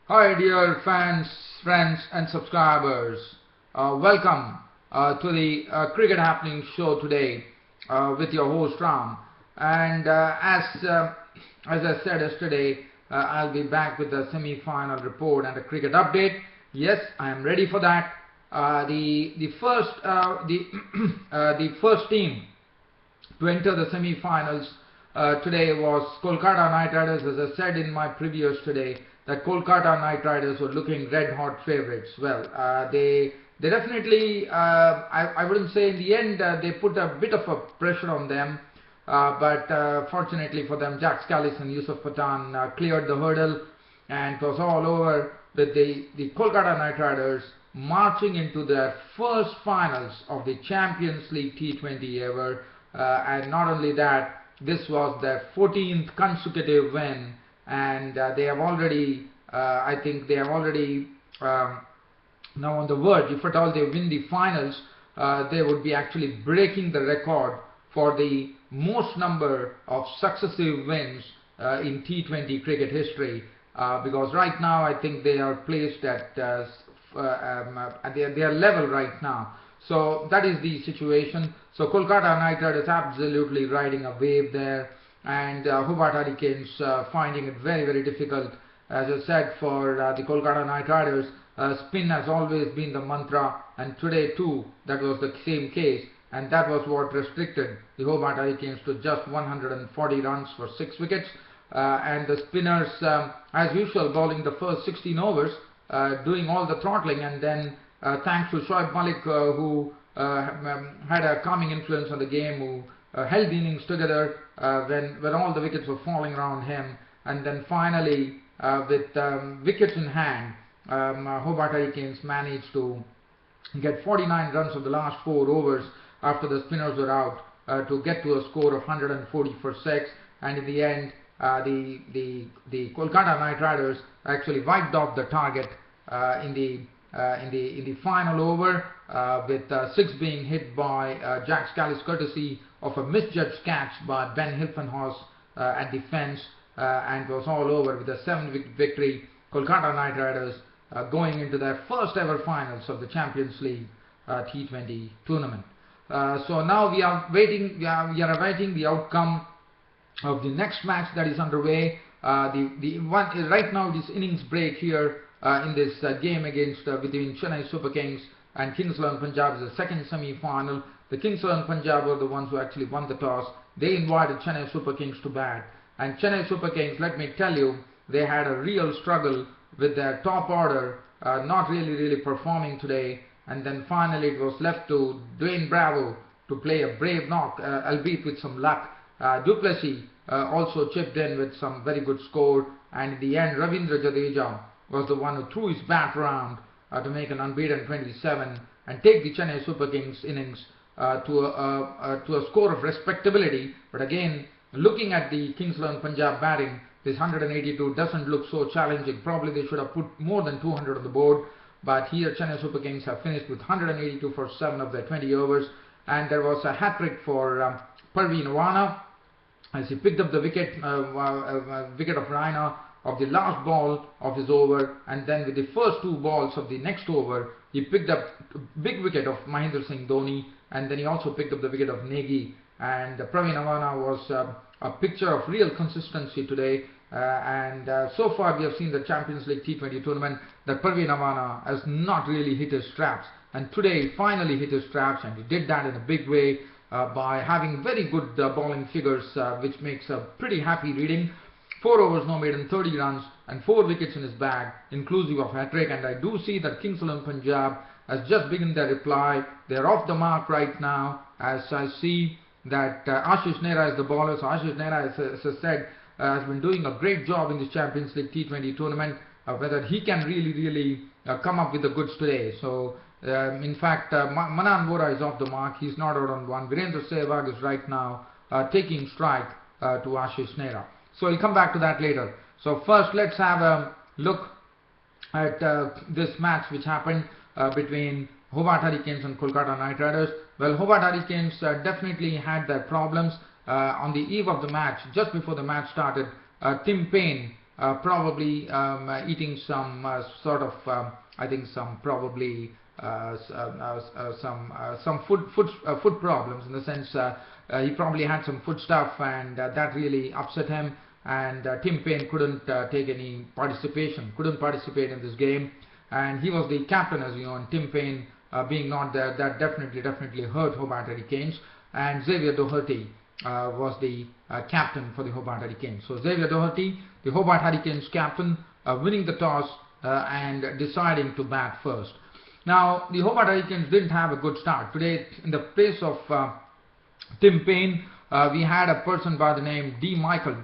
Hi dear fans, friends and subscribers. Welcome to the Cricket Happening show today with your host Ram. And as I said yesterday, I'll be back with the semi-final report and a cricket update. Yes, I am ready for that. The first team to enter the semi-finals today was Kolkata Knight Riders. As I said in my previews today, that Kolkata Knight Riders were looking red-hot favourites. Well, they definitely, I wouldn't say in the end they put a bit of a pressure on them, but fortunately for them, Jack Scalise and Yusuf Pathan cleared the hurdle, and it was all over with the Kolkata Knight Riders marching into their first finals of the Champions League T20 ever, and not only that, this was their 14th consecutive win, and they have already, I think they have already now on the verge. If at all they win the finals, they would be actually breaking the record for the most number of successive wins in T20 cricket history, because right now I think they are placed at their level right now. So that is the situation. So Kolkata Knight Riders absolutely riding a wave there, and Hobart Hurricanes finding it very, very difficult. As I said, for the Kolkata Knight Riders, spin has always been the mantra, and today too that was the same case, and that was what restricted the Hobart Hurricanes to just 140 runs for 6 wickets, and the spinners, as usual, bowling the first 16 overs, doing all the throttling, and then thanks to Shoaib Malik, who had a calming influence on the game, who held the innings together when all the wickets were falling around him, and then finally with wickets in hand, Hobart Hurricanes managed to get 49 runs of the last 4 overs after the spinners were out to get to a score of 140 for 6, and in the end the Kolkata Knight Riders actually wiped off the target in the final over, with 6 being hit by Jack Scalise, courtesy of a misjudged catch by Ben Hilfenhaus at the fence, and it was all over with a 7-wicket victory. Kolkata Knight Riders going into their first ever finals of the Champions League T20 tournament. So now we are waiting. We are awaiting the outcome of the next match that is underway. The one right now, this innings break here in this game against between Chennai Super Kings and Kings 11 Punjab is the second semi-final. The Kings 11 Punjab were the ones who actually won the toss. They invited Chennai Super Kings to bat, and Chennai Super Kings, let me tell you, they had a real struggle with their top order, not really performing today, and then finally it was left to Dwayne Bravo to play a brave knock, albeit with some luck. Du Plessis also chipped in with some very good score, and in the end Ravindra Jadeja was the one who threw his bat around to make an unbeaten 27 and take the Chennai Super Kings innings to a score of respectability. But again, looking at the Kings 11 Punjab batting, this 182 doesn't look so challenging. Probably they should have put more than 200 on the board, but here Chennai Super Kings have finished with 182 for 7 of their 20 overs, and there was a hat-trick for Parveen Awana as he picked up the wicket of Raina of the last ball of his over, and then with the first 2 balls of the next over he picked up big wicket of Mahendra Singh Dhoni, and then he also picked up the wicket of Negi, and Praveen Awana was a picture of real consistency today, and so far we have seen the Champions League T20 tournament that Praveen Awana has not really hit his straps, and today he finally hit his straps, and he did that in a big way by having very good bowling figures, which makes a pretty happy reading. 4 overs no maiden, 30 runs and 4 wickets in his bag, inclusive of hat-trick, and I do see that Kings 11 Punjab has just begun their reply. They are off the mark right now, as I see that Ashish Nehra is the bowler. So Ashish Nehra, as I said, has been doing a great job in this Champions League T20 tournament, whether he can really come up with the goods today. So in fact, Manan Vora is off the mark. He's not out on 1. Virendra Sehwag is right now taking strike to Ashish Nehra. So we'll come back to that later. So first let's have a look at this match which happened between Hobart Hurricanes and Kolkata Knight Riders. Well, Hobart Hurricanes definitely had their problems on the eve of the match. Just before the match started, Tim Payne probably eating some sort of I think some probably some food problems, in the sense he probably had some food stuff, and that really upset him, and Tim Paine couldn't couldn't participate in this game, and he was the captain, as you know, and Tim Paine being not there, that definitely hurt Hobart Hurricanes, and Xavier Doherty was the captain for the Hobart Hurricanes. So Xavier Doherty, the Hobart Hurricanes captain, winning the toss and deciding to bat first. Now, the Hobart Hurricanes didn't have a good start. Today, in the place of Tim Paine, we had a person by the name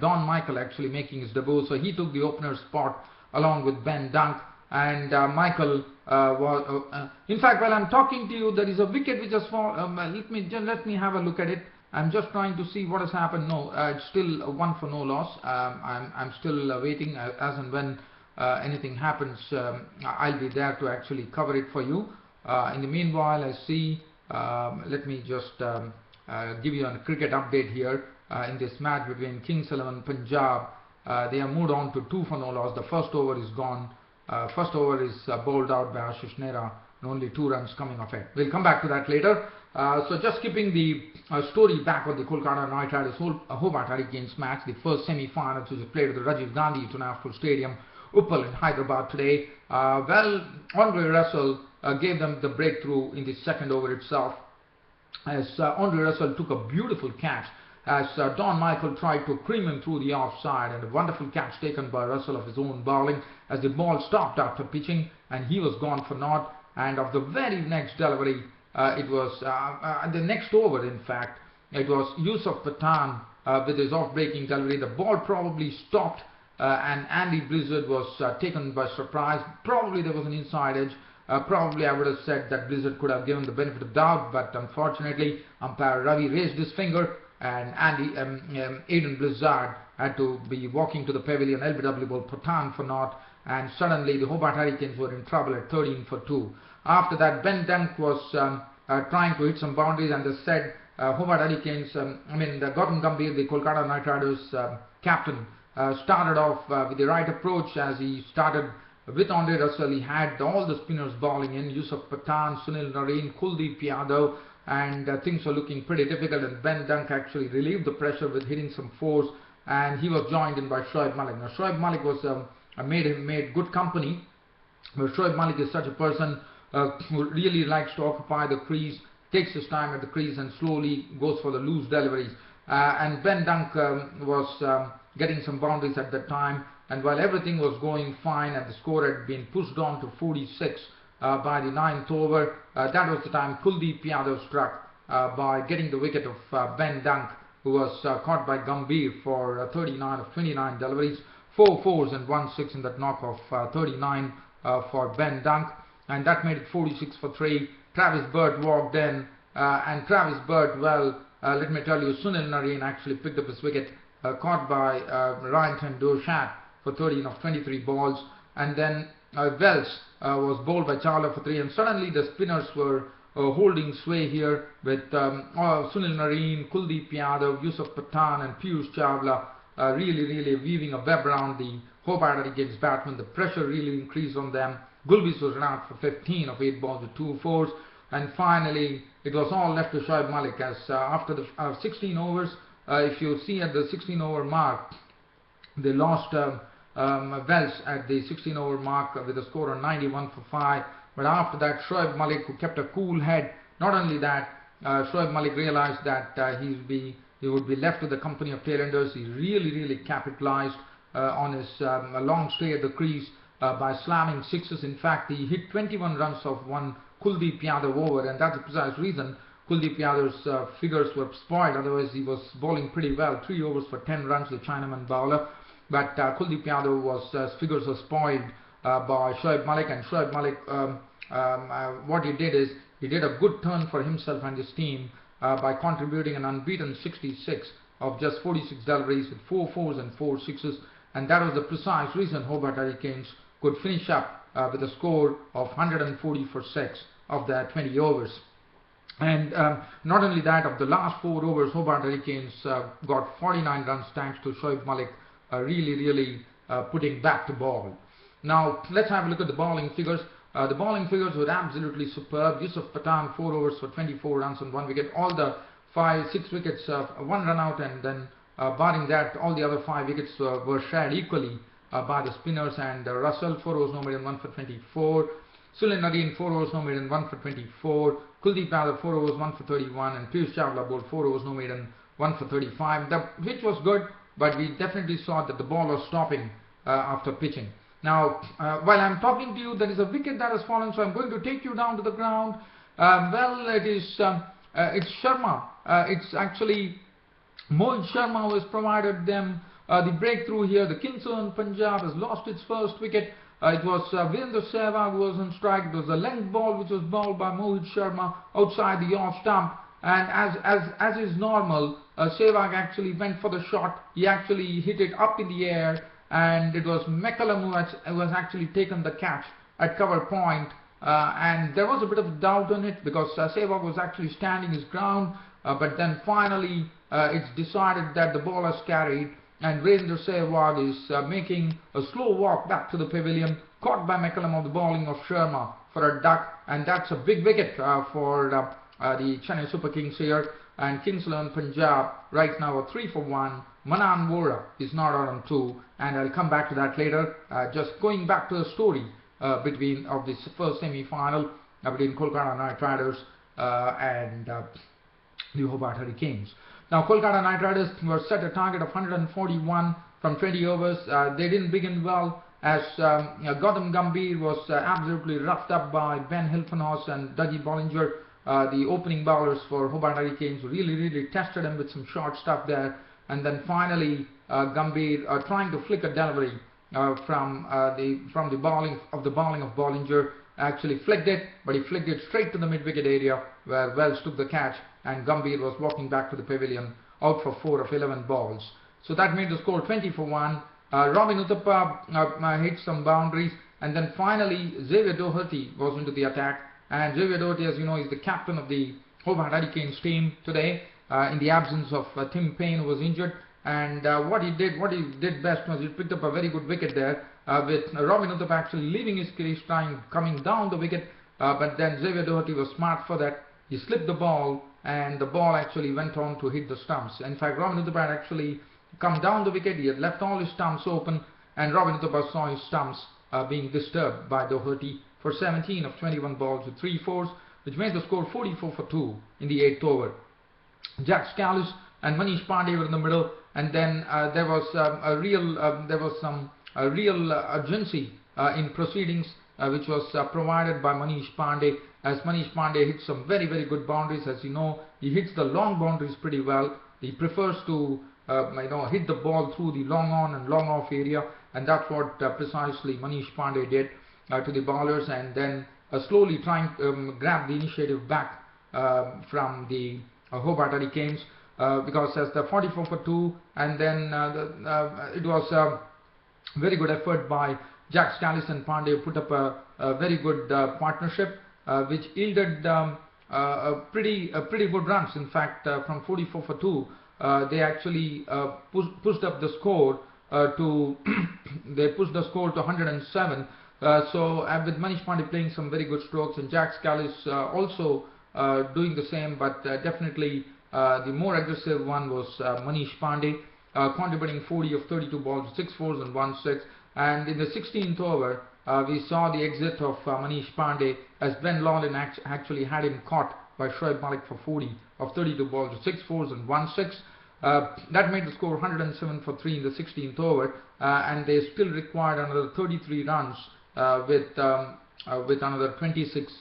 Don Michael actually making his debut. So he took the opener spot along with Ben Dunk. And Michael was, in fact, while I'm talking to you, there is a wicket which has fallen. Let me have a look at it. I'm just trying to see what has happened. No, it's still 1 for no loss. I'm still waiting, as and when anything happens, I'll be there to actually cover it for you. In the meanwhile, I see, let me just give you a cricket update here in this match between Kings 11 Punjab. They have moved on to 2 for no loss. The first over is gone. First over is bowled out by Ashish Nehra, and only 2 runs coming of it. We'll come back to that later. So just skipping the story back of the Kolkata Knight Riders Hobart Hurricanes match, the first semi-finals, which was played at the Rajiv Gandhi International Stadium, Uppal in Hyderabad today. Well, Andre Russell gave them the breakthrough in the second over itself, as Andre Russell took a beautiful catch as Don Michael tried to cream him through the offside, and a wonderful catch taken by Russell of his own bowling as the ball stopped after pitching and he was gone for naught. And of the very next delivery, it was the next over, in fact, it was Yusuf Pathan with his off-breaking delivery. The ball probably stopped and Andy Blizzard was taken by surprise. Probably there was an inside edge. Probably I would have said that Blizzard could have given the benefit of doubt, but unfortunately umpire Ravi raised his finger, and Aiden Blizzard had to be walking to the pavilion. LBW ball Pathan for naught, and suddenly the Hobart Hurricanes were in trouble at 13 for 2. After that, Ben Dunk was trying to hit some boundaries, and they said Hobart Hurricanes, the Gautam Gambhir, the Kolkata Knight Riders captain, started off with the right approach. As he started with Andre Russell, he had all the spinners bowling in, Yusuf Pathan, Sunil Narine, Kuldeep Yadav, and things were looking pretty difficult, and Ben Dunk actually relieved the pressure with hitting some fours, and he was joined in by Shoaib Malik. Now Shoaib Malik was made good company, but Shoaib Malik is such a person who really likes to occupy the crease, takes his time at the crease and slowly goes for the loose deliveries, and Ben Dunk was getting some boundaries at that time, and while everything was going fine and the score had been pushed on to 46 by the 9th over, that was the time Kuldeep Yadav struck by getting the wicket of Ben Dunk, who was caught by Gambhir for 39 of 29 deliveries, 4 fours and 1 6 in that knock of 39 for Ben Dunk, and that made it 46 for 3. Travis Bird walked in, and Travis Bird, well, let me tell you, Sunil Narine actually picked up his wicket, caught by Ryan Doshat for 13 of 23 balls, and then Wells was bowled by Chawla for 3, and suddenly the spinners were holding sway here with Sunil Narine, Kuldeep Yadav, Yusuf Pathan and Piyush Chawla really weaving a web around the Hobart Hurricanes batsmen. The pressure really increased on them. Gulbis was run out for 15 of 8 balls with 2 fours, and finally it was all left to Shoaib Malik, as after the 16 overs, if you see at the 16 over mark, they lost Wells at the 16 over mark with a score of 91 for 5. But after that, Shoaib Malik, who kept a cool head, not only that, Shoaib Malik realized that he would be left with the company of tailenders. He really capitalized on his long stay at the crease by slamming sixes. In fact, he hit 21 runs of one Kuldeep Yadav over, and that's the precise reason Kuldeep Yadav's figures were spoiled. Otherwise, he was bowling pretty well. 3 overs for 10 runs, the Chinaman bowler. But Kuldeep Yadav figures were spoiled by Shoaib Malik, and Shoaib Malik, what he did is he did a good turn for himself and his team by contributing an unbeaten 66 of just 46 deliveries with 4 fours and 4 sixes, and that was the precise reason Hobart Hurricanes could finish up with a score of 140 for 6 of their 20 overs. And not only that, of the last 4 overs, Hobart Hurricanes got 49 runs thanks to Shoaib Malik really putting back to ball. Now let's have a look at the bowling figures. The bowling figures were absolutely superb. Yusuf Pathan 4 overs for 24 runs and 1 wicket. All the 6 wickets, 1 run out, and then barring that, all the other 5 wickets were shared equally by the spinners. And Russell 4 overs no more than 1 for 24. Sulin Nareen 4 overs no more than 1 for 24. Kuldeep Yadav 4 overs 1 for 31, and Piyush Chawla bowled 4 overs no more than 1 for 35. The pitch was good, but we definitely saw that the ball was stopping after pitching. Now, while I'm talking to you, there is a wicket that has fallen, so I'm going to take you down to the ground. Well, it's Sharma. It's actually Mohit Sharma who has provided them the breakthrough here. The Kings of Punjab has lost its first wicket. It was Virendra Sehwag who was on strike. It was a length ball which was bowled by Mohit Sharma outside the off stump. And as is normal, Sehwag actually went for the shot. He actually hit it up in the air, and it was McCullum who has actually taken the catch at cover point. And there was a bit of doubt on it because Sehwag was actually standing his ground. But then finally it's decided that the ball has carried, and Virendra Sehwag is making a slow walk back to the pavilion, caught by McCullum of the bowling of Sharma for a duck, and that's a big wicket for the Chennai Super Kings here. And Kings of Punjab right now are 3 for 1. Manan Vora is not out on 2, and I'll come back to that later. Just going back to the story of this first semi-final between Kolkata Knight Riders and the Hobart Hurricanes. Now, Kolkata Knight Riders were set a target of 141 from 20 overs. They didn't begin well, as Gautam Gambhir was absolutely roughed up by Ben Hilfenhaus and Dougie Bollinger. The opening bowlers for Hobart Hurricanes really tested him with some short stuff there. And then finally, Gambhir trying to flick a delivery from the bowling of Bollinger, actually flicked it, but he flicked it straight to the mid-wicket area where Wells took the catch, and Gambhir was walking back to the pavilion out for 4 of 11 balls. So that made the score 20 for 1. Robin Uthappa hit some boundaries, and then finally Xavier Doherty was into the attack. And Xavier Doherty, as you know, is the captain of the Hobart Hurricanes team today, in the absence of Tim Payne, who was injured. And what he did best was he picked up a very good wicket there, with Robin Uthappa actually leaving his crease, coming down the wicket. But then Xavier Doherty was smart for that. He slipped the ball, and the ball actually went on to hit the stumps. In fact, Robin Uthappa had actually come down the wicket. He had left all his stumps open, and Robin Uthappa saw his stumps being disturbed by Doherty for 17 of 21 balls with 3 fours, which made the score 44 for 2 in the 8th over. Jack Scalise and Manish Pandey were in the middle, and then there was some real urgency in proceedings, which was provided by Manish Pandey, as Manish Pandey hit some very good boundaries. As you know, he hits the long boundaries pretty well. He prefers to hit the ball through the long on and long off area, and that's what precisely Manish Pandey did to the bowlers, and then slowly trying to grab the initiative back from the Hobart Hurricanes, because as the 44 for 2, and then it was a very good effort by Jack Scalise and Pandey, put up a very good partnership, which yielded pretty good runs. In fact, from 44 for 2, they actually pushed up the score to they pushed the score to 107. So with Manish Pandey playing some very good strokes, and Jack Scalise also doing the same, but definitely the more aggressive one was Manish Pandey, contributing 40 of 32 balls, 6 fours and 1 6. And in the 16th over, we saw the exit of Manish Pandey, as Ben Lawlin actually had him caught by Shoaib Malik for 40 of 32 balls, 6 fours and 1 6. That made the score 107 for 3 in the 16th over, and they still required another 33 runs with another 26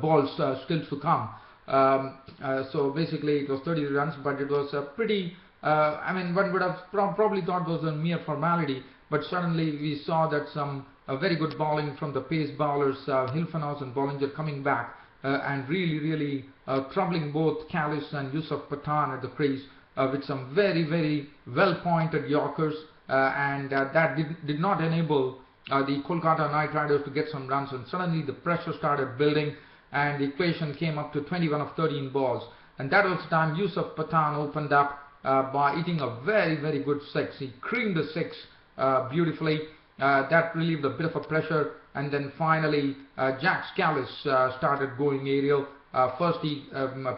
balls still to come. So basically it was 33 runs, but it was a pretty, one would have probably thought it was a mere formality, but suddenly we saw that some very good bowling from the pace bowlers, Hilfenhaus and Bollinger, coming back and really troubling both Scalise and Yusuf Pathan at the crease with some very well pointed Yorkers, and that did not enable the Kolkata Knight Riders to get some runs, and suddenly the pressure started building, and the equation came up to 21 of 13 balls, and that was the time Yusuf Pathan opened up by hitting a very good 6. He creamed the 6 beautifully. That relieved a bit of a pressure, and then finally Jack Scalise started going aerial. First he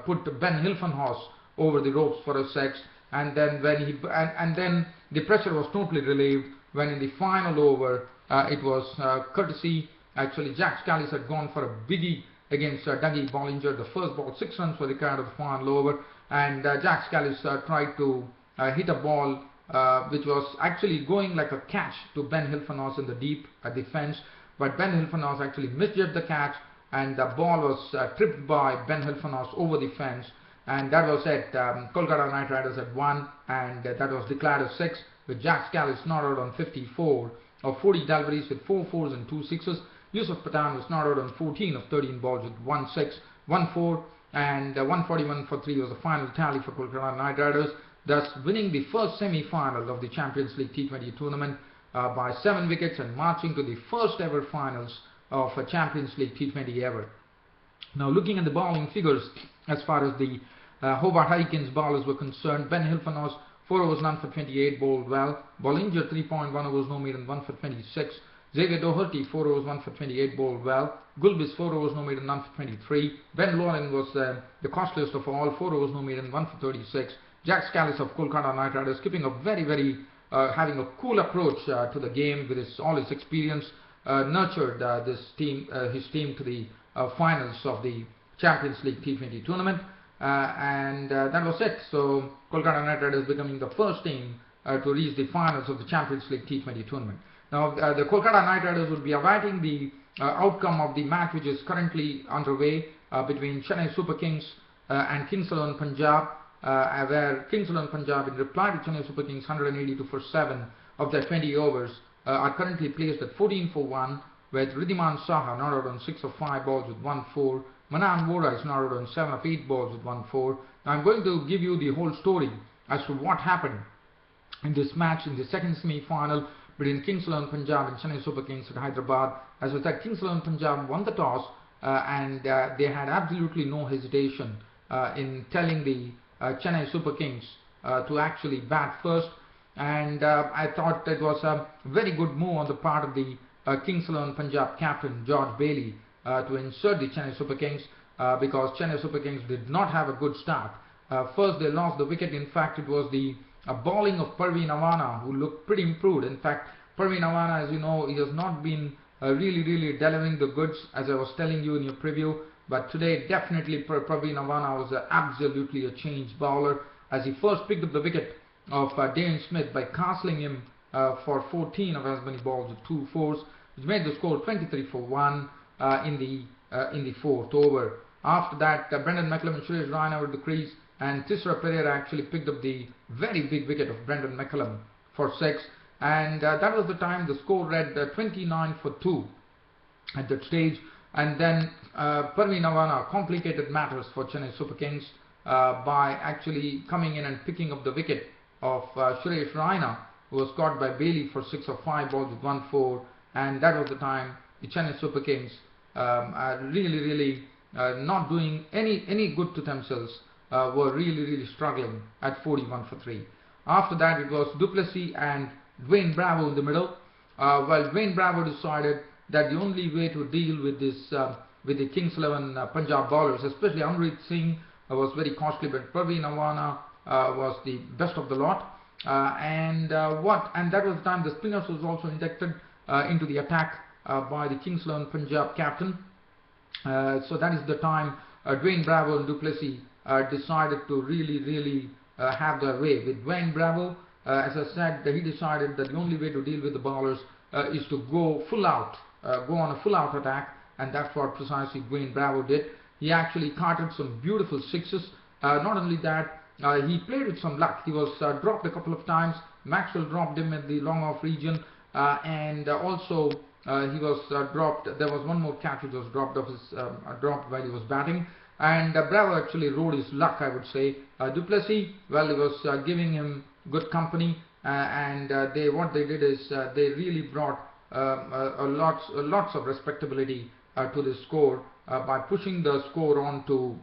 put Ben Hilfenhaus over the ropes for a six, and then when and then the pressure was totally relieved when in the final over it was courtesy. Actually, Jack Scalise had gone for a biggie against Dougie Bollinger. The first ball, 6 runs were required of the final over, and Jack Scalise tried to hit a ball which was actually going like a catch to Ben Hilfenhaus in the deep at the fence, but Ben Hilfenhaus actually misjudged the catch, and the ball was tripped by Ben Hilfenhaus over the fence, and that was it. Kolkata Knight Riders had won, and that was declared a 6, with Jack Scalise not out on 54 of 40 deliveries with 4 fours and 2 sixes. Yusuf Pathan was not out on 14 of 13 balls with 1 6, 1 4, and 141 for 3 was the final tally for Kolkata Knight Riders, thus winning the first semi-final of the Champions League T20 tournament by 7 wickets and marching to the first ever finals of a Champions League T20 ever. Now, looking at the bowling figures as far as the Hobart Hurricanes bowlers were concerned, Ben Hilfenhaus 4 overs none for 28, bowled well. Bollinger 3.1 overs no maiden 1 for 26. Xavier Doherty 4 overs 1 for 28, bowled well. Gulbis 4 overs no maiden none for 23. Ben Llewellyn was the costliest of all, 4 overs no maiden 1 for 36. Jack Scalise of Kolkata Knight Riders keeping a very having a cool approach to the game with all his experience, nurtured his team to the finals of the Champions League T20 tournament, and that was it. So Kolkata Knight Riders becoming the first team to reach the finals of the Champions League T20 tournament. Now the Kolkata Knight Riders will be awaiting the outcome of the match which is currently underway between Chennai Super Kings and Kings XI Punjab, where Kings XI Punjab, in reply to Chennai Super Kings 182 for 7 of their 20 overs, are currently placed at 14 for 1, with Ridhiman Saha not out on 6 of 5 balls with 1 4. Manan Vora is not out on 7 of 8 balls with 1 4. Now I'm going to give you the whole story as to what happened in this match in the second semi-final between Kings XI Punjab and Chennai Super Kings at Hyderabad. As was that, Kings XI Punjab won the toss, and they had absolutely no hesitation in telling the Chennai Super Kings to actually bat first, and I thought it was a very good move on the part of the Kings XI Punjab captain George Bailey to insert the Chennai Super Kings, because Chennai Super Kings did not have a good start. First they lost the wicket. In fact, it was the bowling of Parveen Awana who looked pretty improved. In fact, Parveen Awana, as you know, he has not been really delivering the goods, as I was telling you in your preview. But today, definitely Parveen Awana was absolutely a changed bowler, as he first picked up the wicket of Dane Smith by castling him for 14 of as many balls with 2 fours, which made the score 23 for 1 in the 4th over. After that, Brendan McCullum and Suresh Raina were at the crease, and Thisara Pereira actually picked up the very big wicket of Brendan McCullum for 6, and that was the time the score read 29 for 2 at that stage. And then Parveen Awana complicated matters for Chennai Super Kings by actually coming in and picking up the wicket of Suresh Raina, who was caught by Bailey for 6 of 5 balls with 1 4, and that was the time the Chennai Super Kings are really not doing any good to themselves, were really struggling at 41 for 3. After that, it was Du Plessis and Dwayne Bravo in the middle. Well, Dwayne Bravo decided that the only way to deal with this with the Kings XI Punjab bowlers, especially Amrit Singh, was very costly, but Parveen Awana was the best of the lot, and that was the time the spinners was also inducted into the attack by the Kings XI Punjab captain. So that is the time Dwayne Bravo and Du Plessis decided to really have their way. With Dwayne Bravo, as I said, he decided that the only way to deal with the bowlers is to go full out, go on a full out attack, and that's what precisely Dwayne Bravo did. He actually carted some beautiful sixes. Not only that, he played with some luck. He was dropped a couple of times. Maxwell dropped him at the long off region, and also he was dropped. There was one more catch which was dropped while he was batting, and Bravo actually rode his luck, I would say. Du Plessis, well, he was giving him good company, and what they did is they really brought lots of respectability to the score by pushing the score on to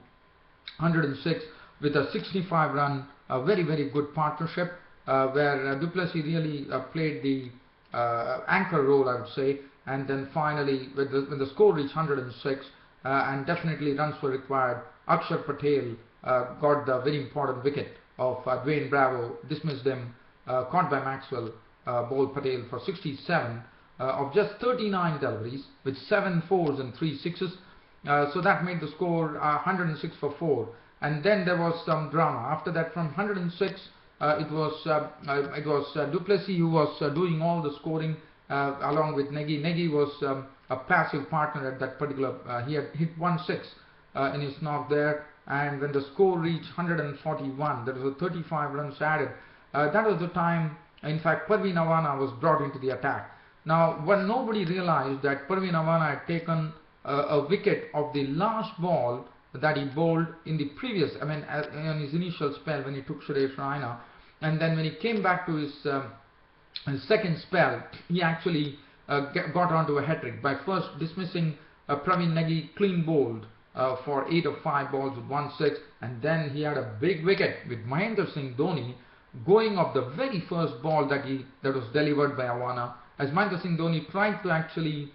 106 with a 65 run, very good partnership, where Du Plessis really played the anchor role, I would say. And then finally, when the score reached 106 and definitely runs were required, Akshar Patel got the very important wicket of Dwayne Bravo, dismissed him, caught by Maxwell, bowled Patel for 67 of just 39 deliveries with 7 fours and 3 sixes. So that made the score 106 for 4. And then there was some drama. After that, from 106, it was Du Plessis who was doing all the scoring along with Nagy. Nagy was a passive partner at that particular. He had hit 1-6 in his knock there. And when the score reached 141, there was a 35 runs added. That was the time, in fact, Parveen Awana was brought into the attack. Now, when nobody realized that Parveen Awana had taken a wicket of the last ball that he bowled in the previous, on his initial spell when he took Suresh Raina, and then when he came back to his second spell, he actually got onto a hat-trick by first dismissing Praveen Nagy clean bowled for 8 of 5 balls with 1-6, and then he had a big wicket with Mahendra Singh Dhoni going off the very first ball that was delivered by Awana, as Mahendra Singh Dhoni tried to actually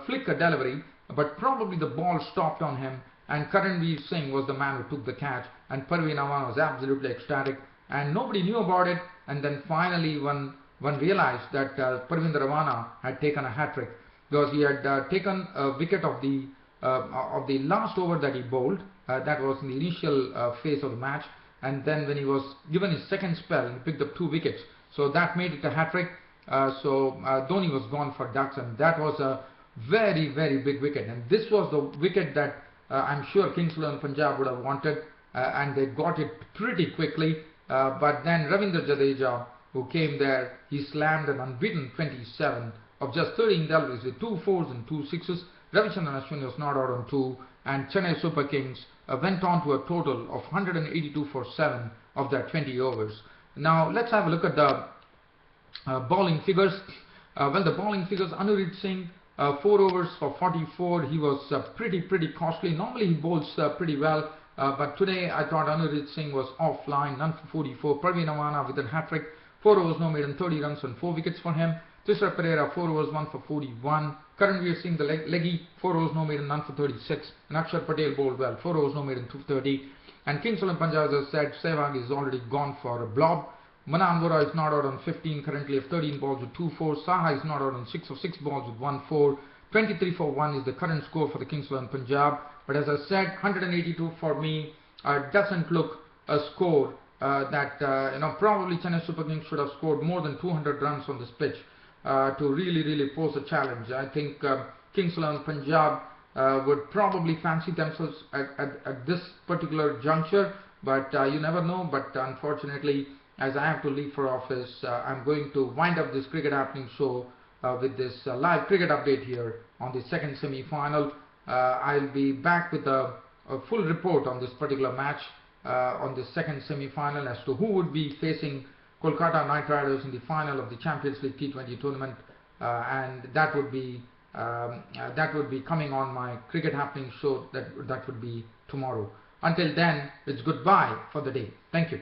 flick a delivery, but probably the ball stopped on him, and Karanveer Singh was the man who took the catch, and Parveen Awana was absolutely ecstatic, and nobody knew about it. And then finally one realized that Parvinder Awana had taken a hat-trick, because he had taken a wicket of the last over that he bowled. That was in the initial phase of the match, and then when he was given his second spell, he picked up 2 wickets. So that made it a hat-trick. So Dhoni was gone for ducks, and that was a very, very big wicket. And this was the wicket that I'm sure Kings XI Punjab would have wanted, and they got it pretty quickly. But then Ravindra Jadeja, who came there, he slammed an unbeaten 27 of just 13 deliveries with 2 fours and 2 sixes. Ravichandran Ashwin was not out on 2, and Chennai Super Kings went on to a total of 182 for 7 of their 20 overs. Now let's have a look at the bowling figures. Well, the bowling figures: Anurit Singh, 4 overs for 44. He was pretty costly. Normally he bowls pretty well, but today I thought Anurit Singh was offline. None for 44. Parveen Awana with a hat-trick, 4 overs, no maiden, 30 runs and 4 wickets for him. Trisha Pereira, 4 overs, 1 for 41. Karanveer Singh, the leggy, 4 overs, no maiden, none for 36. And Akshar Patel bowled well, 4 overs, no maiden, 2 for 30. And Kings XI Punjab, as I said, Sehwag is already gone for a blob. Manan Vora is not out on 15 currently of 13 balls with 2 fours. Saha is not out on 6 of 6 balls with 1 4. 23 for 1 is the current score for the Kings XI Punjab. But as I said, 182 for me doesn't look a score that probably Chennai Super Kings should have scored more than 200 runs on this pitch to really pose a challenge. I think Kings XI Punjab would probably fancy themselves at this particular juncture, but you never know. But unfortunately, as I have to leave for office, I'm going to wind up this Cricket Happening show with this live cricket update here on the second semi-final. I'll be back with a full report on this particular match on the second semi-final as to who would be facing Kolkata Knight Riders in the final of the Champions League T20 tournament, and that would be coming on my Cricket Happening show. That would be tomorrow. Until then, it's goodbye for the day. Thank you.